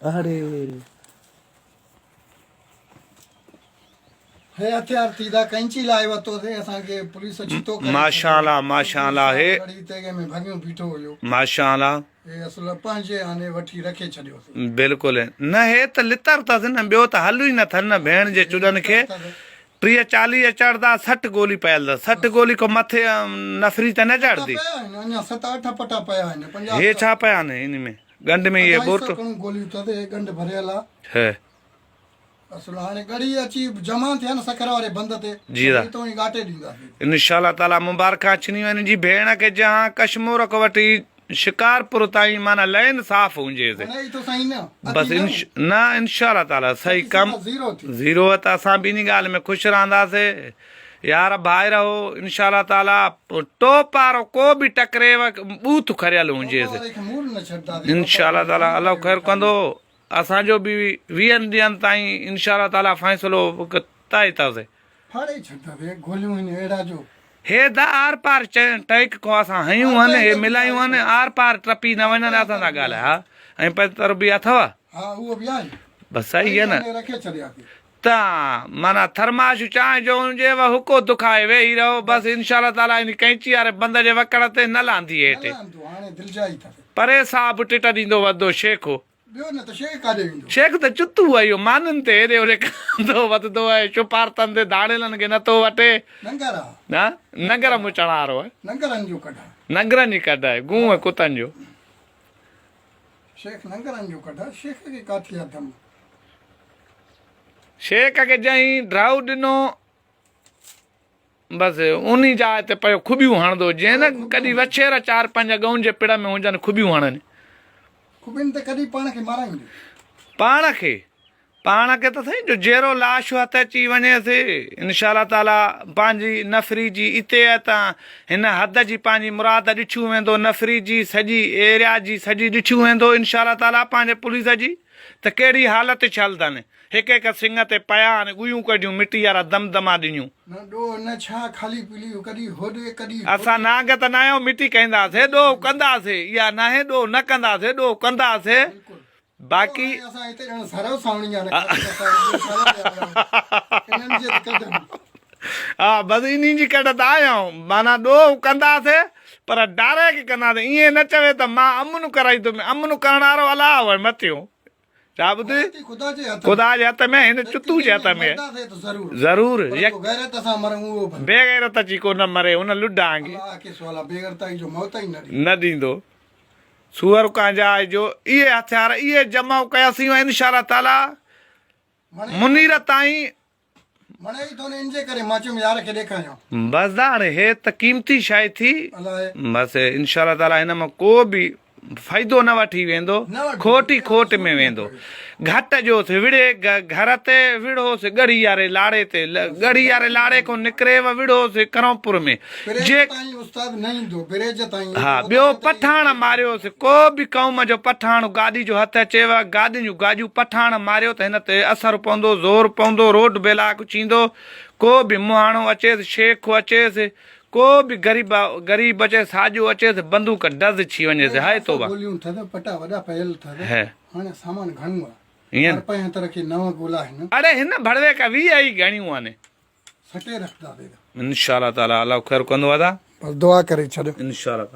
अरे हे हथियार थींदा कैंची लाए वरितो थे असांखे पुलिस चितो करे माशाल्लाह माशाल्लाह हे गड़ी तेगे में भॻियो बीठो हुयो माशाल्लाह हे असुल पंहिंजे हाणे वठी रखे छॾियो बिल्कुलु न हे त लितर अथसि न ॿियो त हलू ई नथनि न भेण जे चुॾनि खे 30-40 चढ़ंदा 60 गोली पयल अथसि 60 गोली खां मथे नफ़री त न चढ़ंदी अञा 7-8 पटा पिया आहिनि 50 हे छा पिया आहिनि इन में गंढ में इहे बोट गोलियूं अथसि हे गंढ भरियल आहे है असुल हाणे गड़ी अची जमा थिया न सखर वारे बंद ते जी दा तो ई गाटे ॾींदासीं इंशाल्लाह ताला मुबारक अचनियूं आहिनि जी भेण खे जहां कश्मीर खां वठी शिकारपुर ताईं माना लाइन साफ़ हुजे बस न इंशाल्लाह ताला सही कम ज़ीरो त असां बि इन ॻाल्हि में ख़ुशि रहंदासीं यार भाई रहो इंशाल्लाह ताला टोप वारो को बि टकरेव बूथ खरियल हुजे इंशाल्लाह ताला अल्लाह ख़ैर कंदो असांजो बि 20 ॾींहंनि ताईं इंशाल्लाह ताला फ़ैसिलो तय अथसि हे द आर पार टैक को असां हयूं आहिनि हे मिलायूं आहिनि आर पार टपी न वञनि असां सां ॻाल्हाए हा ऐं पतर बि अथव बसि सही आहे न त माना थरमाश चांहि जो हुजेव हुको दुखाए वेही रहो बसि इंशाल्लाह ताला इन कैंची वारे बंद जे वकड़ ते न लांदी हेठि परे साहब टिट ॾींदो वधो शेखो शेख त चुतू आहे इहो माननि ते हेॾे होॾे कंदो वधंदो आहे चुपारतनि ते दाड़ेलनि खे नथो वठे न नंगर मुचण वारो आहे नंगरनि जी कढ आहे गूं आहे कुतनि जो शेख खे जंहिं ड्राउ ॾिनो बसि उन जाइ ते पियो खुबियूं हणंदो जीअं न कॾहिं वछेर 4-5 गऊं जे पिड़ में हुजनि खुबियूं हणनि पाण खे त साईं जो जहिड़ो लाश हथ अची वञेसि इंशाल्लाह ताला पंहिंजी नफ़री जी इते त हिन हद जी पंहिंजी मुराद ॾिठियूं वेंदो नफ़री जी सॼी एरिया जी सॼी ॾिठियूं वेंदो इंशाल्लाह ताला पंहिंजे पुलिस जी त कहिड़ी हालति छल अथनि हिकु हिकु सिंग ते पिया आहिनि गुयूं कढियूं मिटी वारा दमदमा ॾिनियूं असां नांग त न आहियूं मिटी कंदासीं हेॾो कंदासीं इहा न हेॾो न कंदासीं हेॾो कंदासीं बाक़ी हा बसि इन जी कढ त आहियूं माना ॾोह कंदासीं पर डायरेक्ट कंदासीं ईअं न चवे त मां अमन कराईंदुमि अमन करण वारो अलाह वए मथियो छा ॿुधे ख़ुदा जे हथ में हिन चुतू जे हथ में ज़रूर बेगैरत अची को न मरे हुन लुॾांगे न ॾींदो सूअर कांजा जो इहे हथियार इहे जमा कयासीं इंशाल्लाह ताला मुनीर ताईं बसि हाणे हे त क़ीमती शइ थी बसि इंशाल्लाह ताला हिन मां को बि फ़ाइदो न वठी वेंदो खोटी खोट में वेंदो घटि जो विड़े घर ते विड़ोसि ॻड़ी वारे लाड़े ते ॻड़ी वारे लाड़े खां निकिरेव विड़ोसि करोपुर में जे हा ॿियो पठाण मारियोसि को बि क़ौम जो पठाण गाॾी जो हथु अचेव गाॾियुनि जूं गाॾियूं पठाण मारियो त हिन ते असरु पवंदो ज़ोर पवंदो रोड बेलाक थींदो को बि मुहाणो अचेसि शेख अचेसि को बि गरीब अचे साॼो अचेसि बंदूक डज़ थी वञेसि हाय तो अरे हिन भड़वे का 20 ई घणियूं आहिनि इंशाल्लाह ताला अल्लाह ख़ैर कंदो आहे दुआ करे छॾियो इंशाल्लाह।